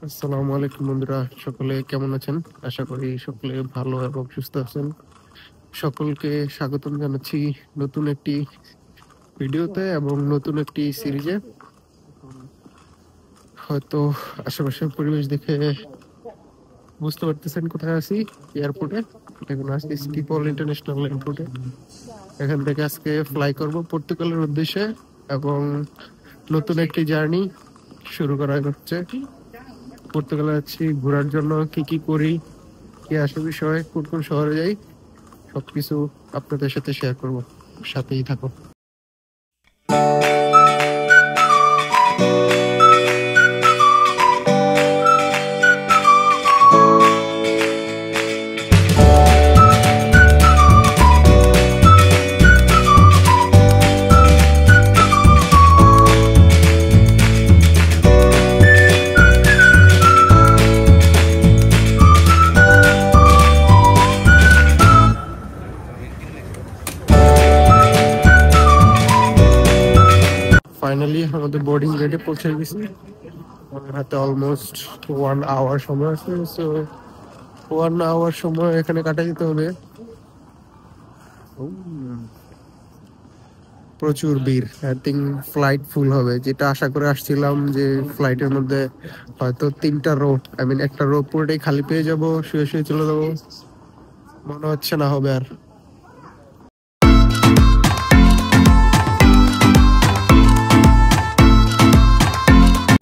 আসসালামু আলাইকুম বন্ধুরা, সকলে কেমন আছেন? আশা করি সকলে ভালো এবং সুস্থ আছেন। সকলকে স্বাগতম জানাচ্ছি নতুন একটি ভিডিওতে এবং নতুন একটি সিরিজে। হয়তো আশেপাশের পরিবেশ দেখে বুঝতে পারতেছেন কোথায় আছি। এয়ারপোর্টে। এখন আজকে স্কিপল ইন্টারন্যাশনাল এয়ারপোর্টে। এখান থেকে আজকে ফ্লাই করব পর্তুগালের উদ্দেশ্যে এবং নতুন একটি জার্নি শুরু করা হচ্ছে। পর্তুগালে আছি ঘোরার জন্য। কি কি করি, কি আসে বিষয়, কোন কোন শহরে যাই, সবকিছু আপনাদের সাথে শেয়ার করব। সাথেই থাকো। ফাইনালি আমাদের বোর্ডিং গেটে পৌঁছে গেছি। আমার হাতে অলমোস্ট 1 আওয়ার সময় আছে। সো 1 আওয়ার সময় এখানে কাটাই দিতে হবে। প্রচুর ভিড়। আই থিঙ্ক ফ্লাইট ফুল হবে, যেটা আশা করে আসছিলাম যে ফ্লাইটের মধ্যে হয়তো 3টা রো, একটা রো পুরোটাই খালি পেয়ে যাব, শুয়ে শুয়ে চলে যাবো। মনে হচ্ছে না হবে আর।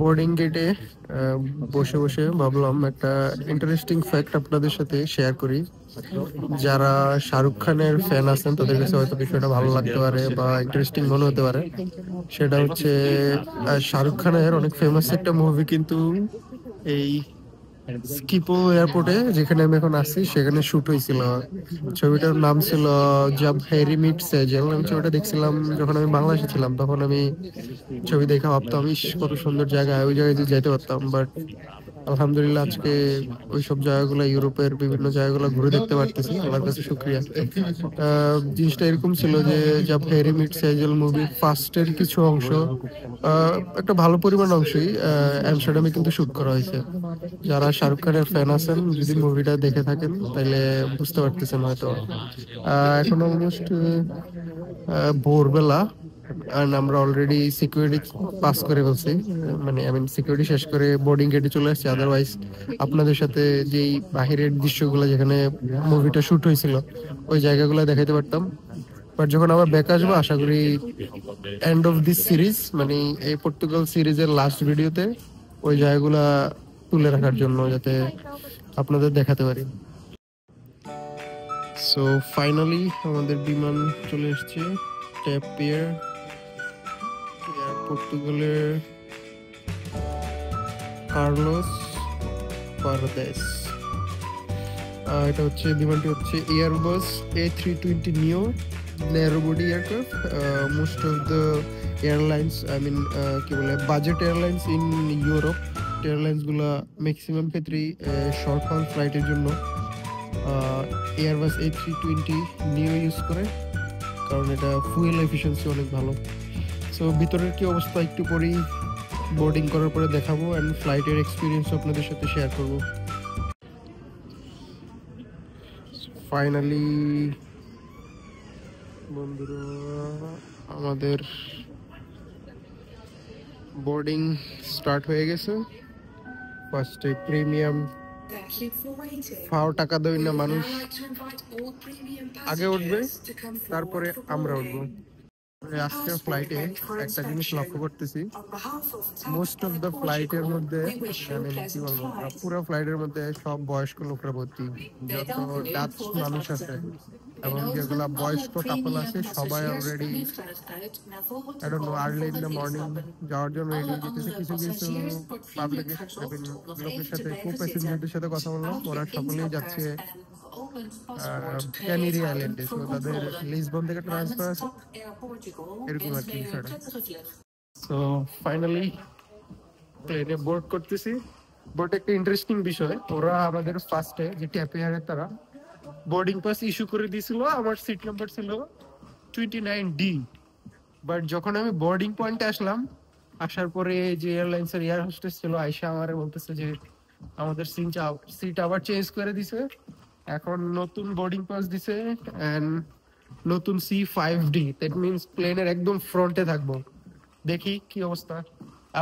বোর্ডিং গেটে বসে বসে ভাবলাম একটা ইন্টারেস্টিং ফ্যাক্ট আপনাদের সাথে শেয়ার করি। যারা শাহরুখ খানের ফ্যান আছেন তাদের কাছে হয়তো বিষয়টা ভালো লাগতে পারে বা ইন্টারেস্টিং মনে হতে পারে। সেটা হচ্ছে শাহরুখ খানের অনেক ফেমাস একটা মুভি কিন্তু এই স্কিপো এয়ারপোর্টে, যেখানে আমি এখন আছি, সেখানে শুট হয়েছিল। ছবিটার নাম ছিল জব হ্যারি মিট সেজেল। আমি ছবিটা দেখছিলাম যখন আমি বাংলাদেশে ছিলাম। তখন আমি ছবি দেখে ভাবতাম, ইস কত সুন্দর জায়গা, ওই জায়গায় যদি যাইতে পারতাম। বাট আলহামদুলিল্লাহ আজকে ওইসব জায়গাগুলো, ইউরোপের বিভিন্ন জায়গাগুলো ঘুরে দেখতে পারতেছি। আল্লাহর কাছে শুক্রিয়া। জিনিসটা এরকম ছিল যে জব হ্যারি মিট সেজেল মুভির ফার্স্টের কিছু অংশ, একটা ভালো পরিমাণ অংশই অ্যামস্টারডামে কিন্তু শুট করা হয়েছে। যারা শাহরুখ খানের ফ্যান আছেন, যদি মুভিটা দেখে থাকেন তাহলে বুঝতে পারতেছেন হয়তো। এখন অলমোস্ট ভোরবেলা, আর আমরা অলরেডি সিকিউরিটি পাস করে ফেলছি। সিকিউরিটি শেষ করে বোর্ডিং গেটে চলে আসছি। আদারওয়াইজ আপনাদের সাথে যেই বাহিরের দৃশ্যগুলো, যেখানে মুভিটা শুট হয়েছিল, ওই জায়গাগুলো দেখাইতে পারতাম। বাট যখন আবার ব্যাক আসবো, আশা করি এন্ড অফ দিস সিরিজ, এই পর্তুগাল সিরিজের লাস্ট ভিডিওতে ওই জায়গাগুলা তুলে রাখার জন্য, যাতে আপনাদের দেখাতে পারি। সো ফাইনালি আমাদের বিমান চলে এসেছে। ট্যাপ পিয়ার, পর্তুগালের কার্লোস পারদেস। এটা হচ্ছে, বিমানটি হচ্ছে Airbus A320neo narrow body aircraft. Most of the airlines, কি বলে, budget airlines in Europe airlines গুলা ম্যাক্সিমাম ক্ষেত্রেই শর্ট হল ফ্লাইটের জন্য এয়ারবাস A320neo ইউজ করে, কারণ এটা ফুয়েল এফিসিয়েন্সি অনেক ভালো। সো ভিতরের কি অবস্থা একটু পরেই বোর্ডিং করার পরে দেখাবো, অ্যান্ড ফ্লাইটের এক্সপিরিয়েন্স আপনাদের সাথে শেয়ার করব। ফাইনালি বন্ধুরা, আমাদের বোর্ডিং স্টার্ট হয়ে গেছে। ফার্স্টে প্রিমিয়াম ফাও টাকা দেয় না মানুষ আগে উঠবে, তারপরে আমরা উঠবো। আজকে ফ্লাইটে একটা জিনিস লক্ষ্য করতেছি, মোস্ট অফ দ্য ফ্লাইটের মধ্যে, কি বলবো, পুরো ফ্লাইটের মধ্যে সব বয়স্ক লোকরা ভর্তি। যত ডাচ মানুষ আছে এবং যেগুলা বয়স্ক কাপল আছে, সবাই already early in the morning যাওয়ার জন্য রেডি হয়ে যেতেছে। কিছু কিছু পাবলিক লোকের সাথে, কো প্যাসেঞ্জারদের সাথে কথা বললাম, ওরা সকলেই যাচ্ছে ক্যানারি আইল্যান্ডে। সো তাদের লিসবন থেকে ট্রান্সফার আছে, এরকম আর কি বিষয়টা। সো ফাইনালি প্লেনে বোর্ড করতেছি। বোর্ড একটা ইন্টারেস্টিং বিষয়, ওরা আমাদের ফার্স্টে যে ট্যাপিয়ারের তারা বোর্ডিং পাস ইস্যু করে দিয়েছিল। আমার সিট নাম্বার ছিল 29D। বাট যখন আমি বোর্ডিং পয়েন্টে আসলাম, আসার পরে যে এয়ারলাইন্সের এয়ার হোস্টেস ছিল আয়শা আমারে বলতেছে যে আমাদের সিট আবার চেঞ্জ করে দিছে, এখন নতুন বোর্ডিং পাস দিছে এন্ড নতুন C5D, দ্যাট মিন্স প্লেনের একদম ফ্রন্টে থাকবো। দেখি কি অবস্থা,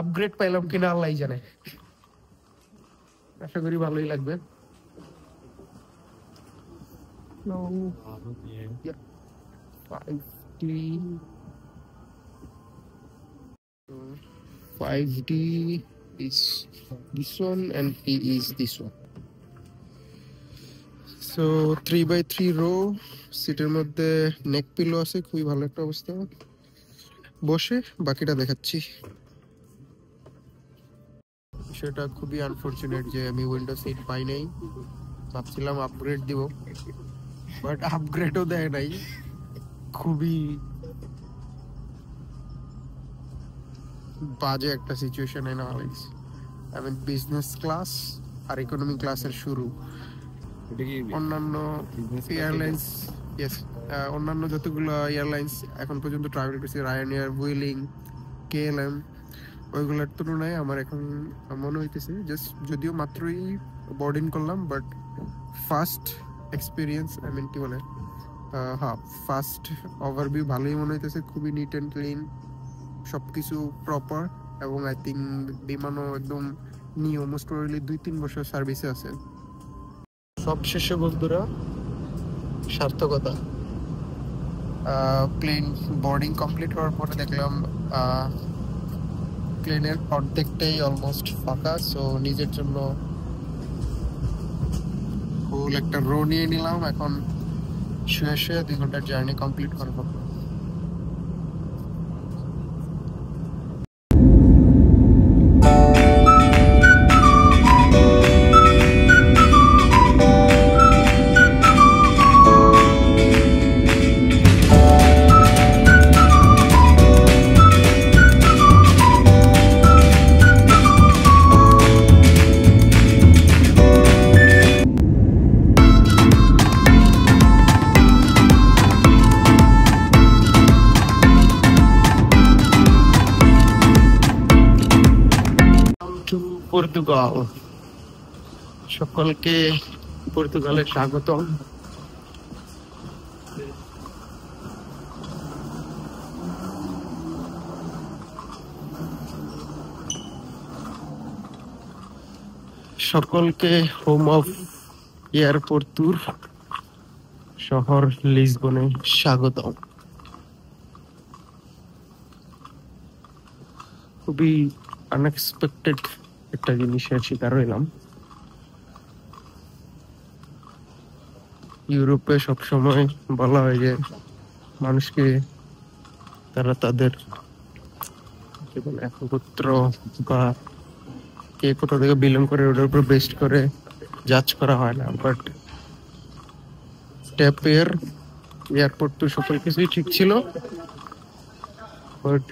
আপগ্রেড পাইলাম কিনা আল্লাহ জানে, আশা করি ভালোই লাগবে। So, yeah, 5D, 5D is this one and P is this one. So 3x3 row, সিটের মধ্যে নেক পিলো আছে, খুবই ভালো একটা অবস্থা। বসে বাকিটা দেখাচ্ছি। সেটা খুবই আনফরচুনেট যে আমি উইন্ডো সিট পাই নাই, ভাবছিলাম আপগ্রেড দিব, বাট আপগ্রেডও দেয় নাই। খুবই বাজে একটা situation analyse. I mean business class আর ইকোনমি ক্লাসের শুরু। অন্যান্য এয়ারলাইন্স, ইয়েস, অন্যান্য যতগুলো এয়ারলাইন্স এখন পর্যন্ত ট্রাভেল করছে, রায়ানএয়ার, ভুয়েলিং, KLM, ওইগুলোর তুলনায় আমার এখন মনে হইতেছে জাস্ট, যদিও মাত্রই বোর্ডিং করলাম, but first experience, I mean কি বলে, হ্যাঁ, ফার্স্ট ওভারভিউ ভালোই মনে হইতেছে, খুবই নিট অ্যান্ড ক্লিন, সবকিছু প্রপার। এবং আই থিঙ্ক বিমানও একদম নিউ, মোস্ট প্রবাবলি 2-3 বছর সার্ভিসে আছে। সবশেষে বন্ধুরা সার্থকতা, প্লেন বোর্ডিং কমপ্লিট হওয়ার পরে দেখলাম প্লেনের অর্ধেকটাই অলমোস্ট ফাঁকা। সো নিজের জন্য ফুল একটা রো নিয়ে নিলাম, এখন শুয়ে শুয়ে 2 ঘন্টার জার্নি কমপ্লিট করবো। পর্তুগাল, সকলকে পর্তুগালে স্বাগতম। সকলকে হোম অফ এয়ারপোর্তুর শহর লিসবনে স্বাগতম। খুবই আনএক্সপেক্টেড একটা জিনিসের শিকার হইলাম। ইউরোপে সবসময় বলা হয় যে মানুষকে তারা তাদের একগোত্র বা কে কোথা থেকে বিলং করে ওটার উপর বেস্ট করে জাজ করা হয় না, বাট ট্যাপের এয়ারপোর্ট তো সকল কিছুই ঠিক ছিল, বাট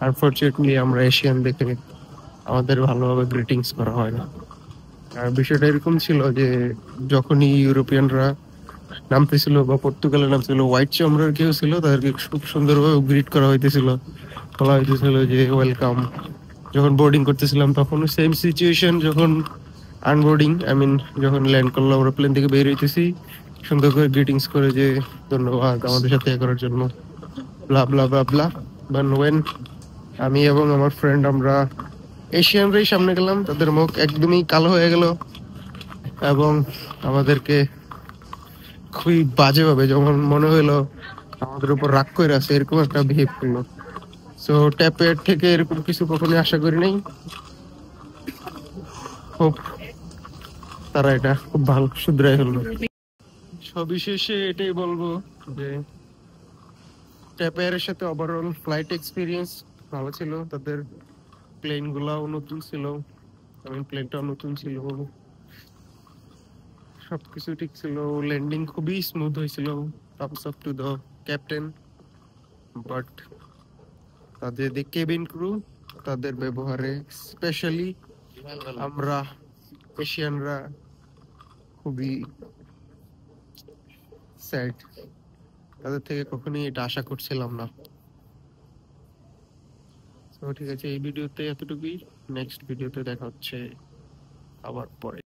আনফরচুনেটলি আমরা এশিয়ান দেখে আমাদের ভালোভাবে গ্রিটিংস করা হয় না। আর বিষয়টা এরকম ছিল যে যখনই ইউরোপিয়ানরা নামতেছিল বা পর্তুগালে নামতেছিল, হোয়াইট চামড়ার কেউ ছিল, তাদেরকে খুব সুন্দরভাবে গ্রিট করা হইতেছিল, বলা হইতেছিল যে ওয়েলকাম। যখন বোর্ডিং করতেছিলাম তখনও সেম সিচুয়েশন, যখন আনবোর্ডিং, আই মিন যখন ল্যান্ড করলাম, আমরা প্লেন থেকে বের হইতেছি, সুন্দর করে গ্রিটিংস করে যে ধন্যবাদ আমাদের সাথে করার জন্য, ব্লা ব্লা ব্লা ব্লা। বাট ওয়েন আমি এবং আমার ফ্রেন্ড আমরা এশিয়ানরাই সামনে গেলাম, তাদের মুখ একদমই কালো হয়ে গেল এবং আমাদেরকে খুবই বাজেভাবে, যখন মনে হইলো আমাদের উপর রাগ করে আছে, এরকম একটা বিহেভ করলো। সো ট্যাপের থেকে এরকম কিছু কখনোই আশা করি নাই। খুব তারা এটা খুব ভালো শুধরাই হলো। সবিশেষে এটাই বলবো যে ট্যাপের সাথে ওভারঅল ফ্লাইট এক্সপিরিয়েন্স ভালো ছিল। তাদের প্লেন গুলাও নতুন ছিল, প্লেনটাও নতুন ছিল, সবকিছু ঠিক ছিল, ল্যান্ডিং খুবই স্মুথ হয়েছিল। Thumbs up to the captain. But তাদের যে কেবিন ক্রু, তাদের ব্যবহারে স্পেশালি আমরা এশিয়ানরা খুবই স্যাড, তাদের থেকে কখনোই এটা আশা করছিলাম না। তো ঠিক আছে, এই ভিডিওতে এতটুকুই। নেক্সট ভিডিওতে দেখা হচ্ছে আবার পরে।